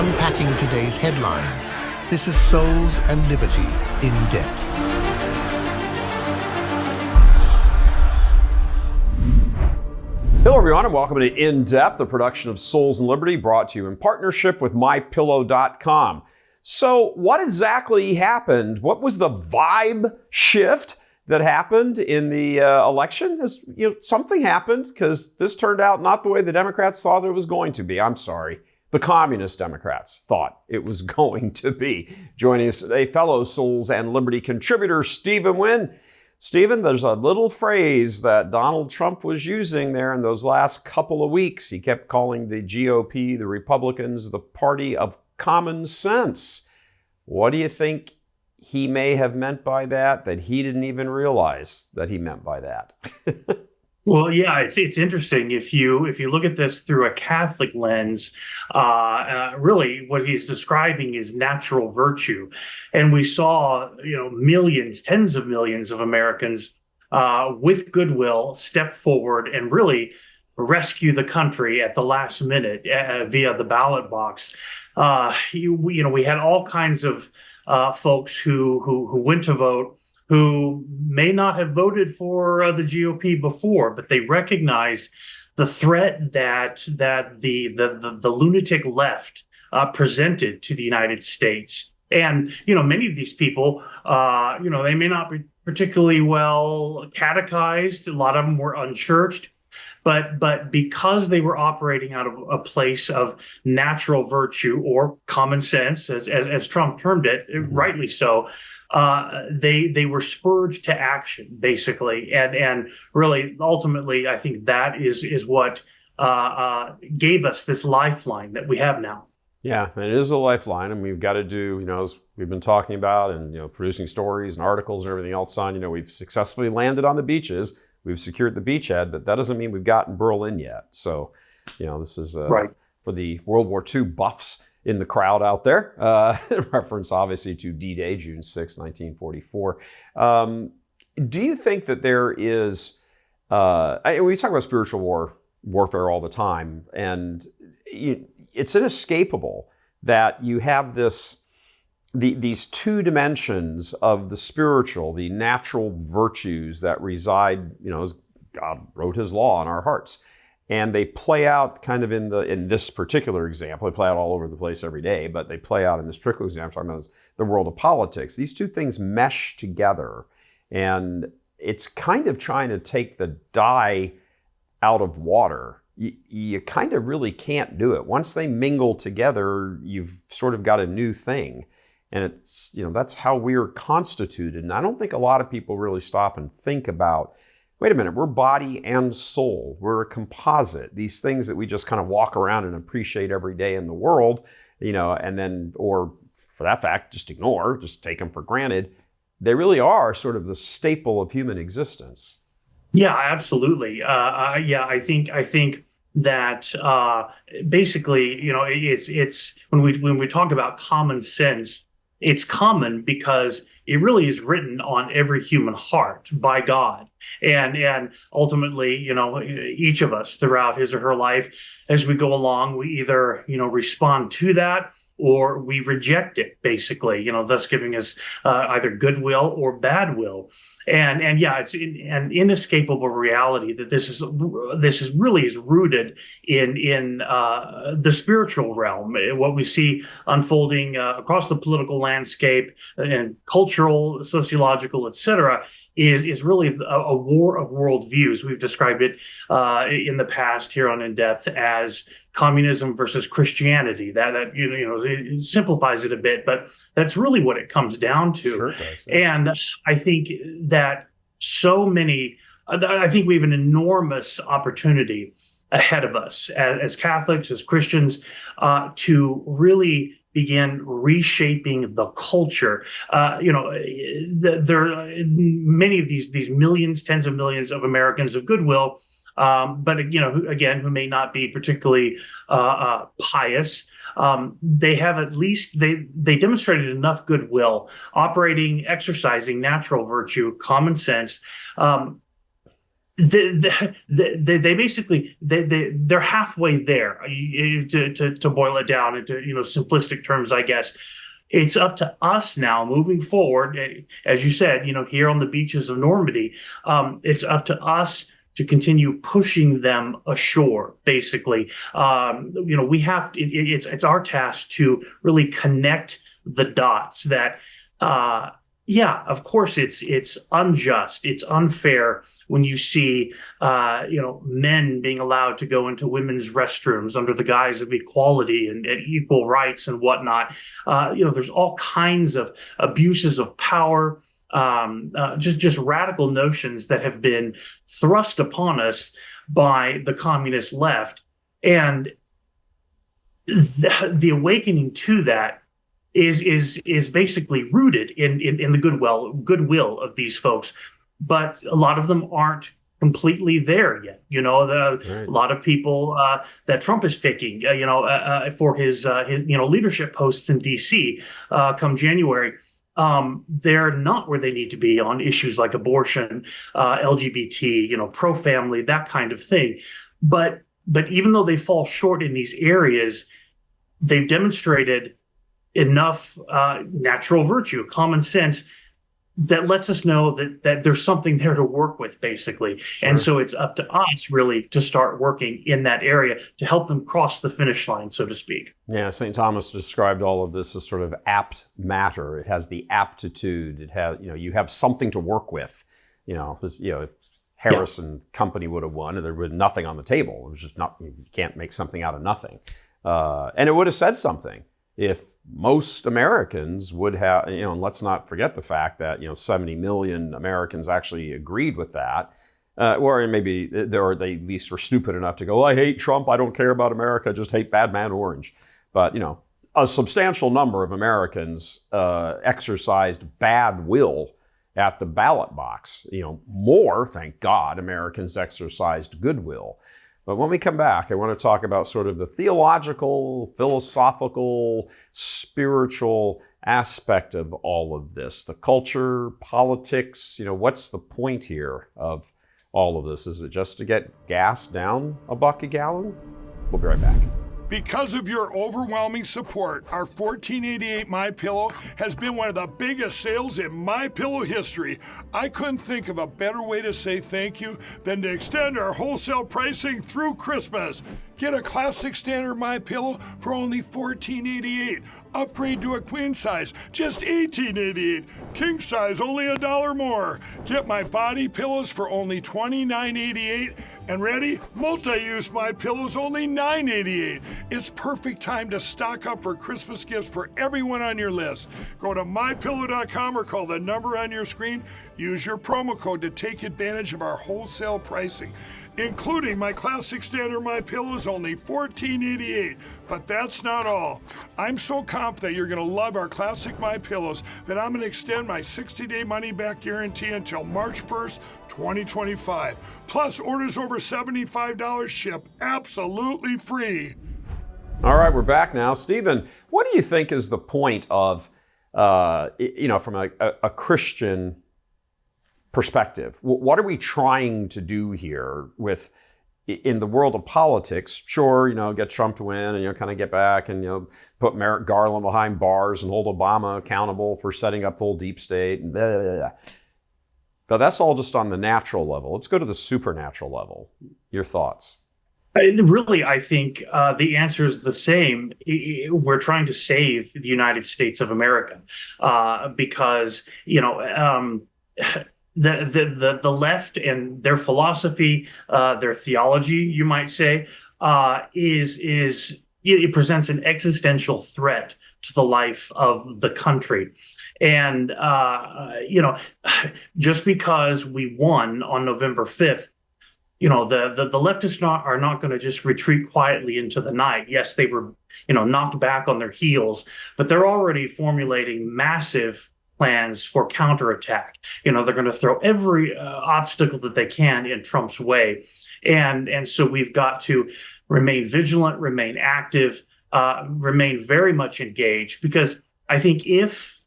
unpacking today's headlines. This is Souls and Liberty in Depth. Hello everyone and welcome to In Depth, a production of Souls and Liberty brought to you in partnership with MyPillow.com. So what exactly happened? What was the vibe shift that happened in the election? Something happened because this turned out not the way the Democrats thought it was going to be. I'm sorry. The communist Democrats thought it was going to be. Joining us today, fellow Souls and Liberty contributor, Stephen Wynn. Stephen, there's a little phrase that Donald Trump was using there in those last couple of weeks. He kept calling the GOP, the Republicans, the party of common sense. What do you think he may have meant by that he didn't even realize that he meant by that? Well, yeah, it's interesting. If you look at this through a Catholic lens, really what he's describing is natural virtue, and we saw millions, tens of millions of Americans with Goodwill step forward and really rescue the country at the last minute via the ballot box. We had all kinds of folks who went to vote, who may not have voted for the GOP before, but they recognized the threat that the lunatic left presented to the United States. And many of these people, they may not be particularly well catechized. A lot of them were unchurched, but because they were operating out of a place of natural virtue or common sense, as Trump termed it, rightly so. They were spurred to action, basically, and really, ultimately, I think that is what gave us this lifeline that we have now. Yeah, it is a lifeline, and we've got to do, as we've been talking about, and producing stories and articles and everything else on. We've successfully landed on the beaches, we've secured the beachhead, but that doesn't mean we've gotten Berlin yet. So, this is right for the World War II buffs in the crowd out there, reference obviously to D-Day, June 6, 1944. Do you think that there is, we talk about spiritual warfare all the time, and it's inescapable that you have these two dimensions of the spiritual, the natural virtues that reside, as God wrote his law in our hearts. And they play out kind of in this particular example. They play out all over the place every day, but they play out in this particular example, I'm talking about the world of politics. These two things mesh together, and it's kind of trying to take the dye out of water. You kind of really can't do it. Once they mingle together, you've sort of got a new thing. And it's, that's how we're constituted. And I don't think a lot of people really stop and think about, wait a minute, we're body and soul. We're a composite. These things that we just kind of walk around and appreciate every day in the world, and then, or for that fact, just ignore, just take them for granted. They really are sort of the staple of human existence. Yeah, absolutely. I think that basically, it's when we talk about common sense, it's common because it really is written on every human heart by God. And ultimately, each of us throughout his or her life, as we go along, we either, respond to that or we reject it, basically, thus giving us either goodwill or bad will. And yeah, it's an inescapable reality that this is really rooted in the spiritual realm. What we see unfolding across the political landscape and cultural, sociological, etc., is really a war of worldviews. We've described it in the past here on In Depth as communism versus Christianity. That it simplifies it a bit, but that's really what it comes down to. Sure does. And I think that I think we have an enormous opportunity ahead of us as Catholics, as Christians, to really begin reshaping the culture. There are many of these millions, tens of millions of Americans of Goodwill, but who may not be particularly pious. They have at least they demonstrated enough goodwill, exercising natural virtue, common sense, they basically they're halfway there. To boil it down into simplistic terms, I guess it's up to us now moving forward. As you said, here on the beaches of Normandy, it's up to us to continue pushing them ashore. Basically, we have it's our task to really connect the dots that. Yeah, of course, it's unjust. It's unfair when you see, men being allowed to go into women's restrooms under the guise of equality and equal rights and whatnot. There's all kinds of abuses of power, just radical notions that have been thrust upon us by the communist left, and the awakening to that is basically rooted in the goodwill of these folks, but a lot of them aren't completely there yet. A lot of people that Trump is picking, for his leadership posts in D.C. Come January, they're not where they need to be on issues like abortion, LGBT, pro-family, that kind of thing. But even though they fall short in these areas, they've demonstrated enough natural virtue, common sense, that lets us know that there's something there to work with, basically. Sure. And so it's up to us really to start working in that area to help them cross the finish line, so to speak. Yeah, St. Thomas described all of this as sort of apt matter. It has the aptitude. It has, you have something to work with. If Harris and company would have won, and there was nothing on the table. It was just not. You can't make something out of nothing. And it would have said something if most Americans would have, and let's not forget the fact that, 70 million Americans actually agreed with that. Or maybe they at least were stupid enough to go, I hate Trump, I don't care about America, just hate Bad Man Orange. But, a substantial number of Americans exercised bad will at the ballot box. More, thank God, Americans exercised goodwill. But when we come back, I want to talk about sort of the theological, philosophical, spiritual aspect of all of this. The culture, politics, what's the point here of all of this? Is it just to get gas down $1 a gallon? We'll be right back. Because of your overwhelming support, our $14.88 MyPillow has been one of the biggest sales in MyPillow history. I couldn't think of a better way to say thank you than to extend our wholesale pricing through Christmas. Get a classic standard MyPillow for only $14.88. Upgrade to a queen size, just $18.88. King size, only $1 more. Get my body pillows for only $29.88. And ready? Multi-use MyPillows, only $9.88. It's perfect time to stock up for Christmas gifts for everyone on your list. Go to MyPillow.com or call the number on your screen. Use your promo code to take advantage of our wholesale pricing. Including my classic standard MyPillow is only $14.88. But that's not all. I'm so confident you're going to love our classic MyPillows that I'm going to extend my 60-day money-back guarantee until March 1st, 2025. Plus, orders over $75 ship absolutely free. All right, we're back now. Stephen, what do you think is the point of, from a Christian perspective? What are we trying to do here in the world of politics? Sure, get Trump to win and, kind of get back and, put Merrick Garland behind bars and hold Obama accountable for setting up the whole deep state and blah, blah, blah. But that's all just on the natural level. Let's go to the supernatural level. Your thoughts? Really, I think the answer is the same. We're trying to save the United States of America because, the left and their philosophy, their theology, you might say, it presents an existential threat to the life of the country. And, just because we won on November 5th, the leftists are not going to just retreat quietly into the night. Yes, they were, knocked back on their heels, but they're already formulating massive plans for counterattack. They're going to throw every obstacle that they can in Trump's way. And so we've got to remain vigilant, remain active, remain very much engaged, because I think if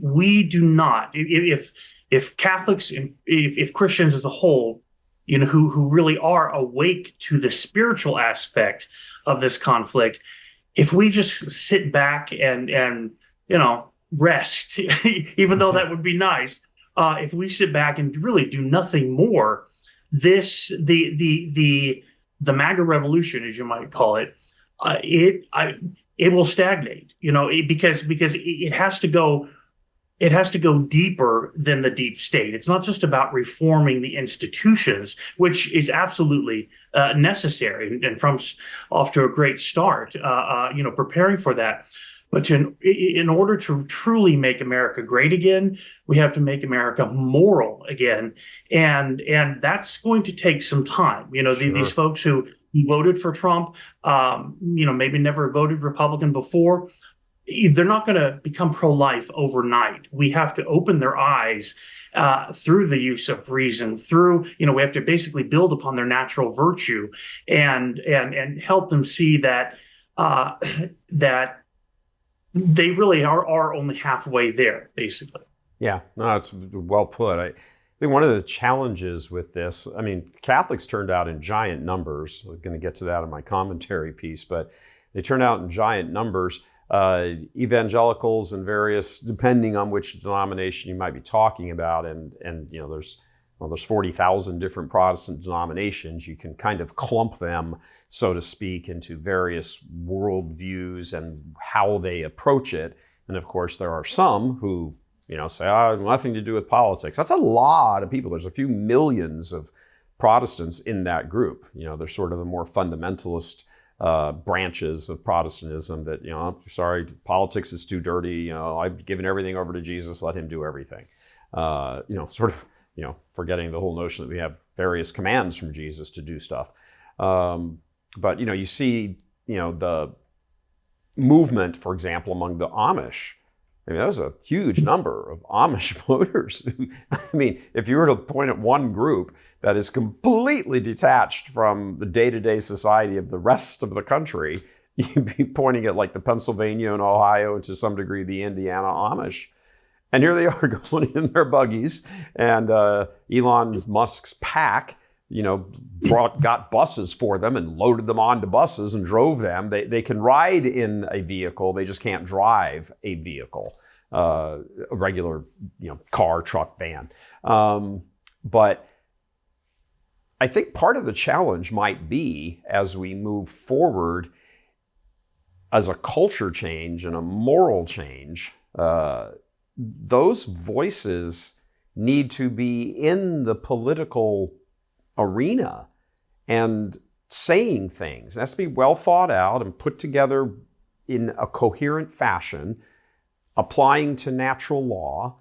we do not, if Catholics and if Christians as a whole who really are awake to the spiritual aspect of this conflict, if we just sit back and rest, even though that would be nice, if we sit back and really do nothing more, the MAGA revolution, as you might call it, it will stagnate, because it has to go. It has to go deeper than the deep state. It's not just about reforming the institutions, which is absolutely necessary, and Trump's off to a great start, preparing for that. But in order to truly make America great again, we have to make America moral again, and that's going to take some time. Sure. These folks who voted for Trump, maybe never voted Republican before, they're not going to become pro-life overnight. We have to open their eyes through the use of reason, we have to basically build upon their natural virtue and help them see that that they really are only halfway there, basically. Yeah, no, it's well put. I think one of the challenges with this, Catholics turned out in giant numbers. I'm going to get to that in my commentary piece, but they turned out in giant numbers. Evangelicals and various, depending on which denomination you might be talking about, and there's 40,000 different Protestant denominations. You can kind of clump them, so to speak, into various worldviews and how they approach it. And of course, there are some who say, nothing to do with politics. That's a lot of people. There's a few millions of Protestants in that group. They're sort of the more fundamentalist branches of Protestantism that, I'm sorry, politics is too dirty. I've given everything over to Jesus, let him do everything. Forgetting the whole notion that we have various commands from Jesus to do stuff. But you see, the movement, for example, among the Amish. That was a huge number of Amish voters. If you were to point at one group that is completely detached from the day-to-day society of the rest of the country, you'd be pointing at like the Pennsylvania and Ohio, and to some degree the Indiana Amish. And here they are going in their buggies, and Elon Musk's PAC, got buses for them and loaded them onto buses and drove them. They can ride in a vehicle, they just can't drive a vehicle, a regular, car, truck, van. But I think part of the challenge might be, as we move forward as a culture change and a moral change, those voices need to be in the political arena and saying things. It has to be well thought out and put together in a coherent fashion, applying to natural law,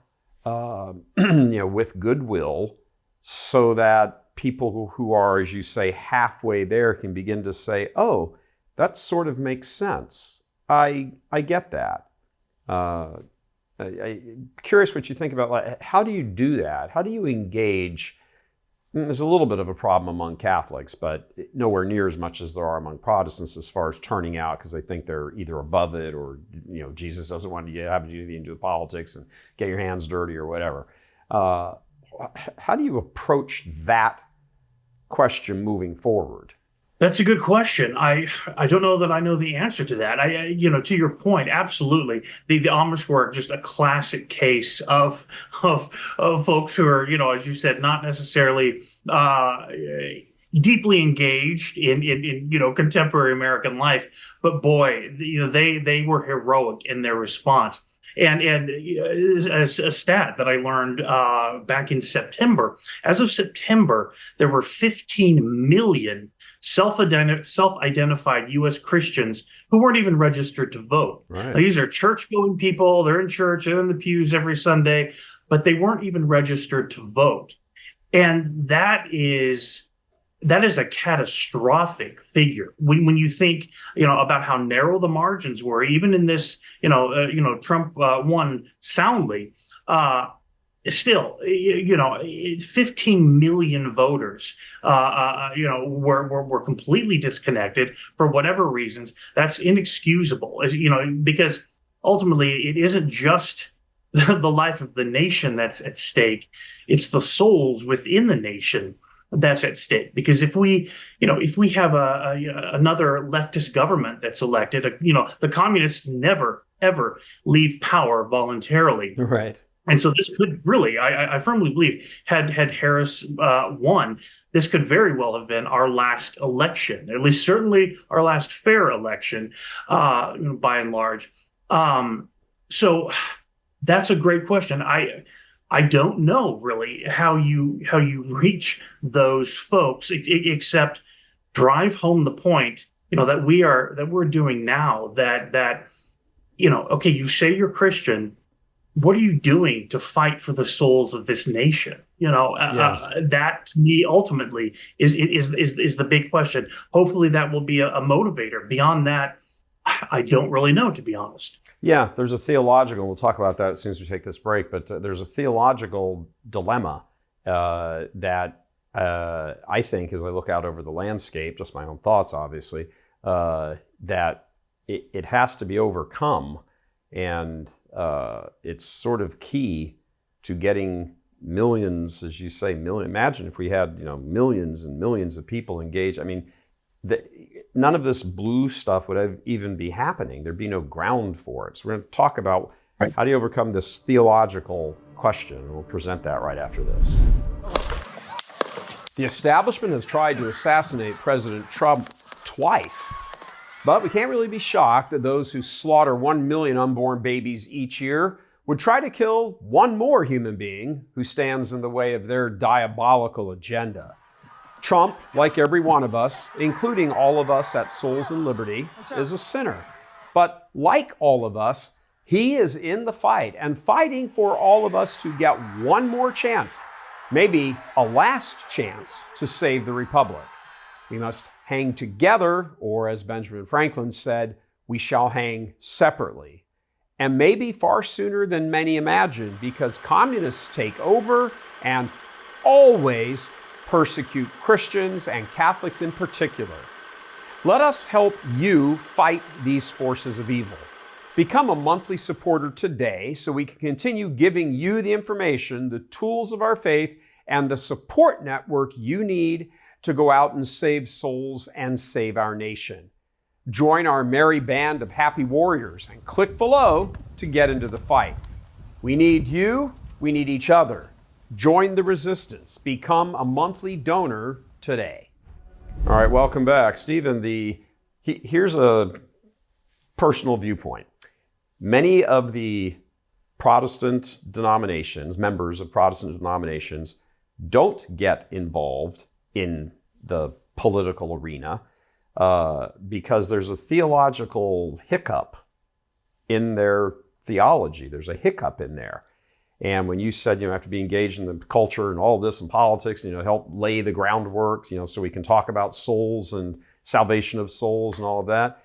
with goodwill, so that people who are, as you say, halfway there can begin to say, oh, that sort of makes sense. I get that. I'm curious what you think about, how do you do that? How do you engage? There's a little bit of a problem among Catholics, but nowhere near as much as there are among Protestants as far as turning out because they think they're either above it or, Jesus doesn't want you to have anything to do with politics and get your hands dirty or whatever. How do you approach that question moving forward? That's a good question. I don't know that I know the answer to that. To your point, absolutely. The Amish were just a classic case of folks who are, as you said, not necessarily deeply engaged in contemporary American life, but boy, they were heroic in their response. And a stat that I learned back in September, as of September, there were 15 million self-identified U.S. Christians who weren't even registered to vote. Right. Now, these are church-going people. They're in church, they're in the pews every Sunday, but they weren't even registered to vote. And that is a catastrophic figure when you think, about how narrow the margins were, even in this, Trump won soundly. Still, 15 million voters, were completely disconnected for whatever reasons. That's inexcusable, because ultimately it isn't just the life of the nation that's at stake. It's the souls within the nation that's at stake. Because if we have another leftist government that's elected, the communists never ever leave power voluntarily. Right. And so this could really, I firmly believe, had Harris won, this could very well have been our last election, at least certainly our last fair election, by and large. So that's a great question. I don't know really how you reach those folks, except drive home the point, that we're doing now. That okay, you say you're Christian. What are you doing to fight for the souls of this nation? That to me ultimately is the big question. Hopefully that will be a motivator. Beyond that, I don't really know, to be honest. Yeah, there's a theological, we'll talk about that as soon as we take this break, but there's a theological dilemma that I think, as I look out over the landscape, just my own thoughts obviously, that it has to be overcome, and it's sort of key to getting millions, as you say, imagine if we had millions and millions of people engaged. I mean, none of this blue stuff would even be happening. There'd be no ground for it. So we're going to talk about how do you overcome this theological question, and we'll present that right after this. The establishment has tried to assassinate President Trump twice, but we can't really be shocked that those who slaughter 1 million unborn babies each year would try to kill one more human being who stands in the way of their diabolical agenda. Trump, like every one of us, including all of us at Souls and Liberty, is a sinner. But like all of us, he is in the fight and fighting for all of us to get one more chance, maybe a last chance, to save the republic. We must hang together, or as Benjamin Franklin said, we shall hang separately. And maybe far sooner than many imagine, because communists take over and always persecute Christians and Catholics in particular. Let us help you fight these forces of evil. Become a monthly supporter today so we can continue giving you the information, the tools of our faith, and the support network you need to go out and save souls and save our nation. Join our merry band of happy warriors and click below to get into the fight. We need you, we need each other. Join the resistance. Become a monthly donor today. All right, welcome back. Stephen, here's a personal viewpoint. Many of the Protestant denominations, members of Protestant denominations, don't get involved in the political arena because there's a theological hiccup in their theology. There's a hiccup in there. And when you said you have to be engaged in the culture and all this and politics, help lay the groundwork, so we can talk about souls and salvation of souls and all of that.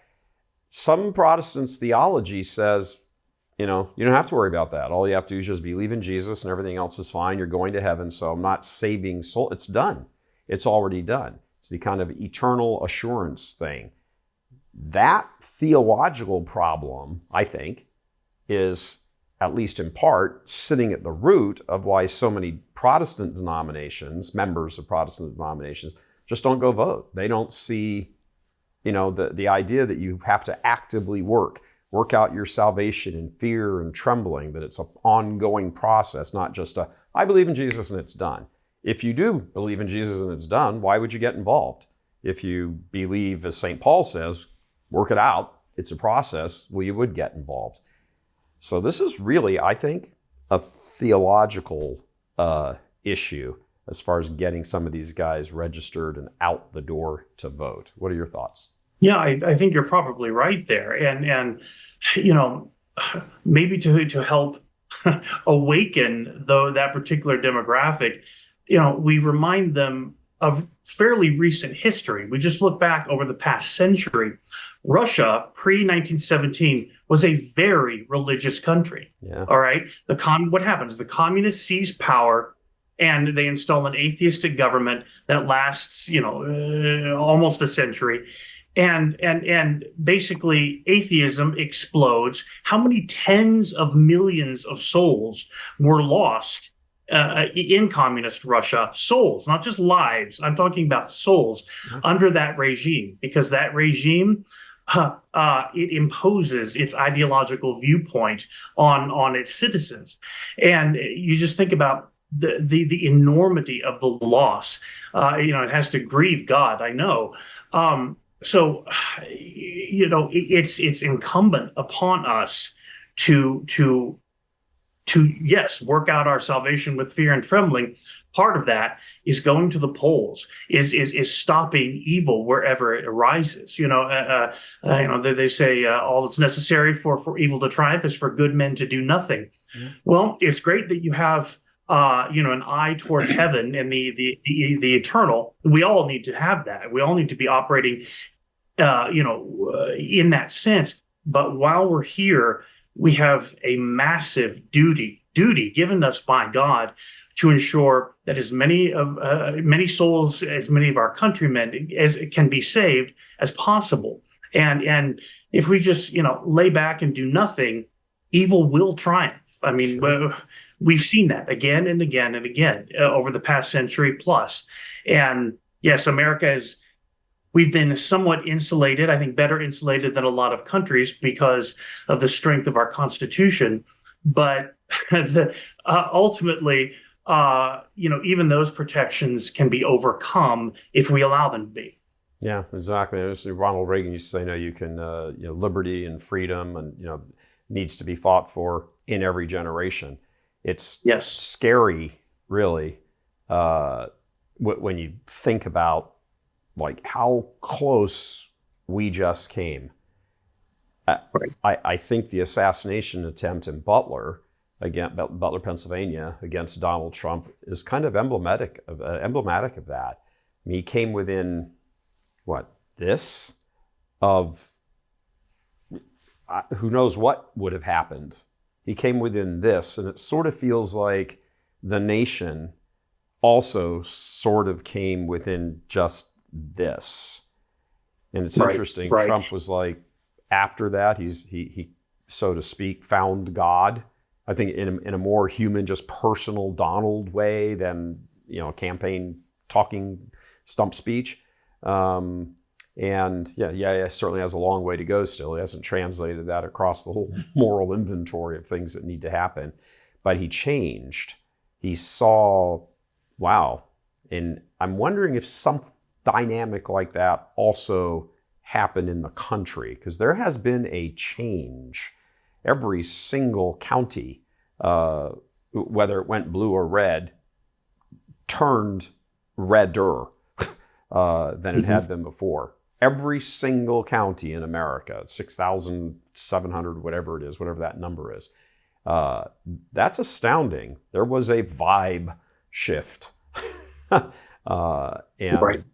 Some Protestants' theology says, you don't have to worry about that. All you have to do is just believe in Jesus and everything else is fine. You're going to heaven, so I'm not saving soul. It's done. It's already done. It's the kind of eternal assurance thing. That theological problem, I think, is, at least in part, sitting at the root of why so many Protestant denominations, members of Protestant denominations, just don't go vote. They don't see, the idea that you have to actively work out your salvation in fear and trembling, that it's an ongoing process, not just I believe in Jesus and it's done. If you do believe in Jesus and it's done, why would you get involved? If you believe, as St. Paul says, work it out, it's a process, well, you would get involved. So this is really, I think, a theological issue as far as getting some of these guys registered and out the door to vote. What are your thoughts? Yeah, I think you're probably right there. And maybe to help awaken that particular demographic, we remind them of fairly recent history. We just look back over the past century. Russia, pre-1917, was a very religious country. Yeah. All right. What happens? The communists seize power and they install an atheistic government that lasts, almost a century. And basically atheism explodes. How many tens of millions of souls were lost in communist Russia, souls, not just lives. I'm talking about souls under that regime, because that regime it imposes its ideological viewpoint on its citizens. And you just think about the enormity of the loss. It has to grieve God, I know. So it's incumbent upon us to yes, work out our salvation with fear and trembling. Part of that is going to the polls, is stopping evil wherever it arises. They say all that's necessary for evil to triumph is for good men to do nothing. Yeah. Well, it's great that you have an eye toward heaven and the eternal. We all need to have that. We all need to be operating, in that sense. But while we're here, we have a massive duty given us by God to ensure that as many souls, as many of our countrymen as can be saved as possible. And if we just lay back and do nothing, evil will triumph. I mean, we've seen that again and again and again over the past century plus. And yes, we've been somewhat insulated, I think better insulated than a lot of countries because of the strength of our Constitution. But ultimately, even those protections can be overcome if we allow them to be. Yeah, exactly. Ronald Reagan used to say, you can, liberty and freedom and, needs to be fought for in every generation. It's scary, really, when you think about like how close we just came. I think the assassination attempt in Butler, Pennsylvania, against Donald Trump is kind of emblematic of that. I mean, he came within who knows what would have happened. He came within this, and it sort of feels like the nation also sort of came within just this. And it's interesting. Right. Trump was like, after that, he so to speak found God. I think in a more human, just personal Donald way than campaign talking stump speech. And yeah, certainly has a long way to go still. He hasn't translated that across the whole moral inventory of things that need to happen. But he changed. He saw, wow. And I'm wondering if some dynamic like that also happened in the country, because there has been a change. Every single county, whether it went blue or red, turned redder than it had been before. Every single county in America, 6,700, whatever it is, whatever that number is. That's astounding. There was a vibe shift. And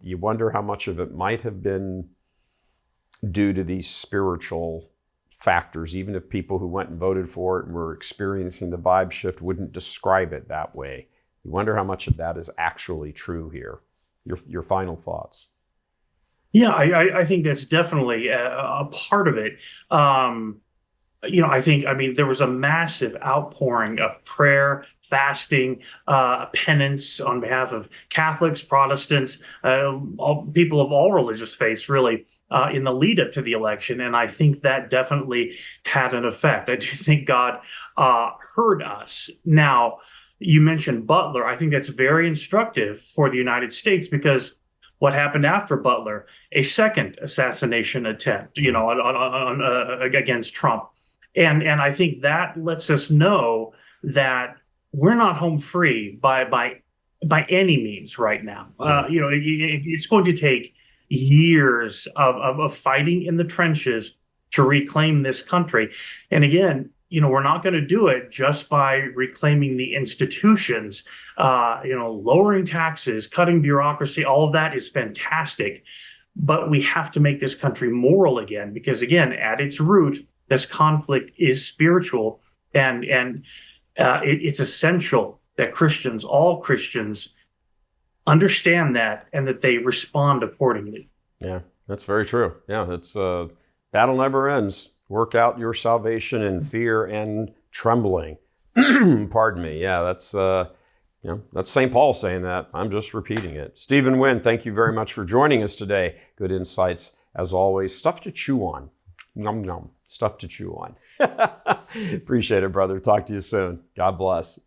you wonder how much of it might have been due to these spiritual factors, even if people who went and voted for it and were experiencing the vibe shift wouldn't describe it that way. You wonder how much of that is actually true here. Your final thoughts. Yeah, I think that's definitely a part of it. I mean, there was a massive outpouring of prayer, fasting, penance on behalf of Catholics, Protestants, people of all religious faiths, really, in the lead up to the election. And I think that definitely had an effect. I do think God heard us. Now, you mentioned Butler. I think that's very instructive for the United States, because what happened after Butler? A second assassination attempt, against Trump. And I think that lets us know that we're not home free by any means right now. It's going to take years of fighting in the trenches to reclaim this country. And again, we're not going to do it just by reclaiming the institutions, lowering taxes, cutting bureaucracy. All of that is fantastic. But we have to make this country moral again, because again, at its root, this conflict is spiritual, and it's essential that all Christians, understand that and that they respond accordingly. Yeah, that's very true. Yeah, it's battle never ends. Work out your salvation in fear and trembling. Pardon me. Yeah, that's That's St. Paul saying that. I'm just repeating it. Stephen Wynn, thank you very much for joining us today. Good insights, as always. Stuff to chew on. Nom nom. Stuff to chew on. Appreciate it, brother. Talk to you soon. God bless.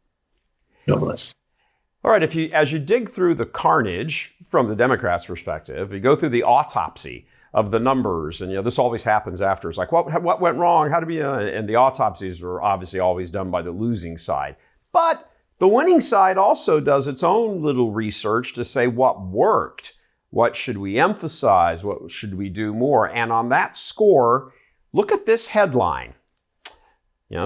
God bless. All right, as you dig through the carnage from the Democrats' perspective, you go through the autopsy of the numbers, and this always happens after. It's like, what went wrong? How did we? And the autopsies were obviously always done by the losing side. But the winning side also does its own little research to say what worked, what should we emphasize, what should we do more. And on that score, look at this headline.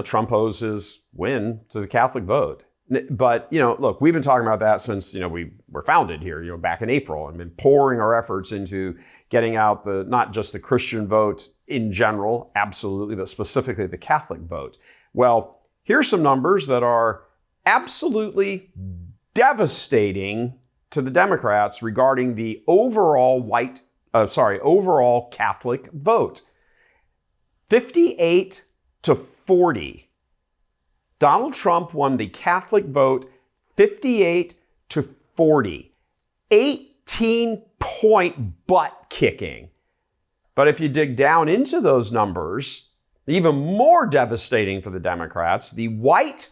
Trump owes his win to the Catholic vote. But, look, we've been talking about that since, we were founded here, back in April, and been pouring our efforts into getting out not just the Christian vote in general, absolutely, but specifically the Catholic vote. Well, here's some numbers that are absolutely devastating to the Democrats regarding the overall overall Catholic vote. 58-40. Donald Trump won the Catholic vote 58-40. 18-point butt kicking. But if you dig down into those numbers, even more devastating for the Democrats, the white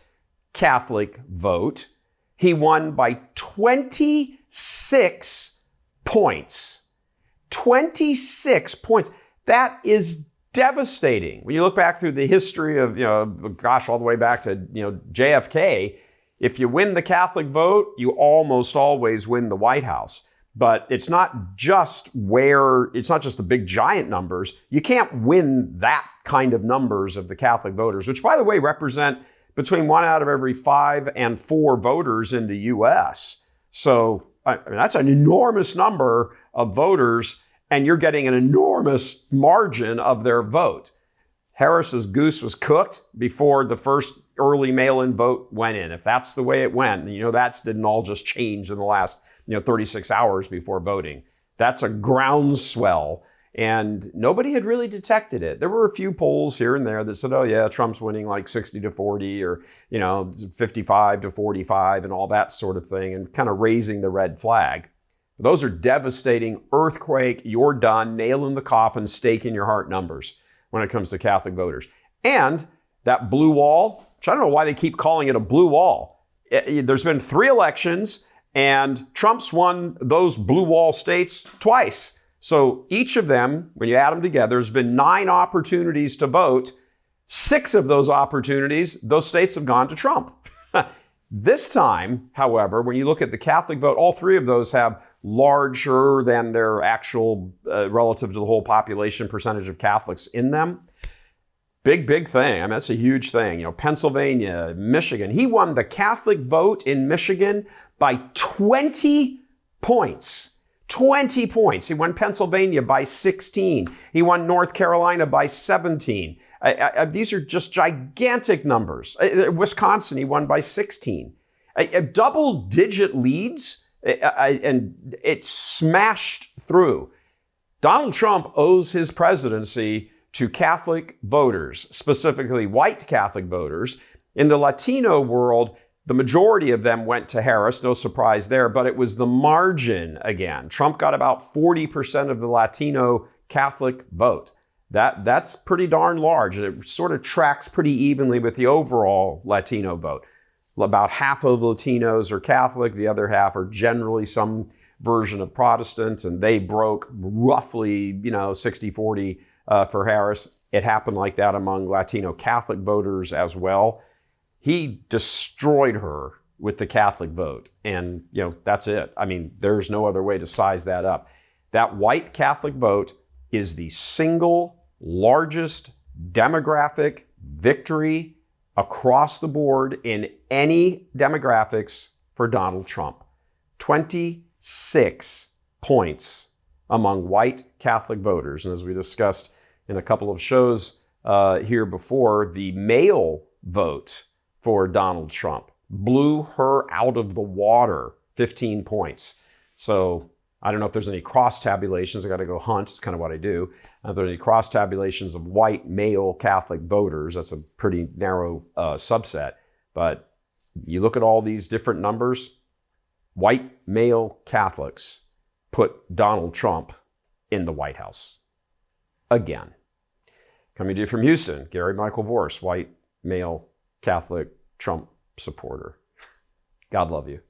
Catholic vote, he won by 26 points. 26 points. That is devastating. When you look back through the history of, all the way back to, JFK, if you win the Catholic vote, you almost always win the White House. But it's not just the big giant numbers. You can't win that kind of numbers of the Catholic voters, which, by the way, represent between 1 out of every 5 and 4 voters in the U.S. So that's an enormous number of voters, and you're getting an enormous margin of their vote. Harris's goose was cooked before the first early mail-in vote went in. If that's the way it went, that didn't all just change in the last 36 hours before voting. That's a groundswell, and nobody had really detected it. There were a few polls here and there that said, oh yeah, Trump's winning like 60-40 or 55-45 and all that sort of thing, and kind of raising the red flag. Those are devastating earthquake, you're done, nail in the coffin, stake in your heart numbers when it comes to Catholic voters. And that blue wall, which I don't know why they keep calling it a blue wall. There's been 3 elections, and Trump's won those blue wall states twice. So each of them, when you add them together, there's been 9 opportunities to vote. 6 of those opportunities, those states have gone to Trump. This time, however, when you look at the Catholic vote, all 3 of those have larger than their actual, relative to the whole population, percentage of Catholics in them. Big thing. That's a huge thing. Pennsylvania, Michigan. He won the Catholic vote in Michigan by 20 points. 20 points. He won Pennsylvania by 16. He won North Carolina by 17. These are just gigantic numbers. Wisconsin, he won by 16. Double-digit leads, and it smashed through. Donald Trump owes his presidency to Catholic voters, specifically white Catholic voters. In the Latino world, the majority of them went to Harris, no surprise there, but it was the margin again. Trump got about 40% of the Latino Catholic vote. That's pretty darn large, and it sort of tracks pretty evenly with the overall Latino vote. About half of Latinos are Catholic, the other half are generally some version of Protestant, and they broke roughly, 60-40 for Harris. It happened like that among Latino Catholic voters as well. He destroyed her with the Catholic vote, and that's it. There's no other way to size that up. That white Catholic vote is the single largest demographic victory across the board in any demographics for Donald Trump. 26 points among white Catholic voters. And as we discussed in a couple of shows here before, the male vote for Donald Trump blew her out of the water, 15 points. So I don't know if there's any cross tabulations. I got to go hunt. It's kind of what I do. If there's any cross tabulations of white male Catholic voters, that's a pretty narrow subset. But You look at all these different numbers, white male Catholics put Donald Trump in the White House. Again. Coming to you from Houston, Gary Michael Vorse, white male Catholic Trump supporter. God love you.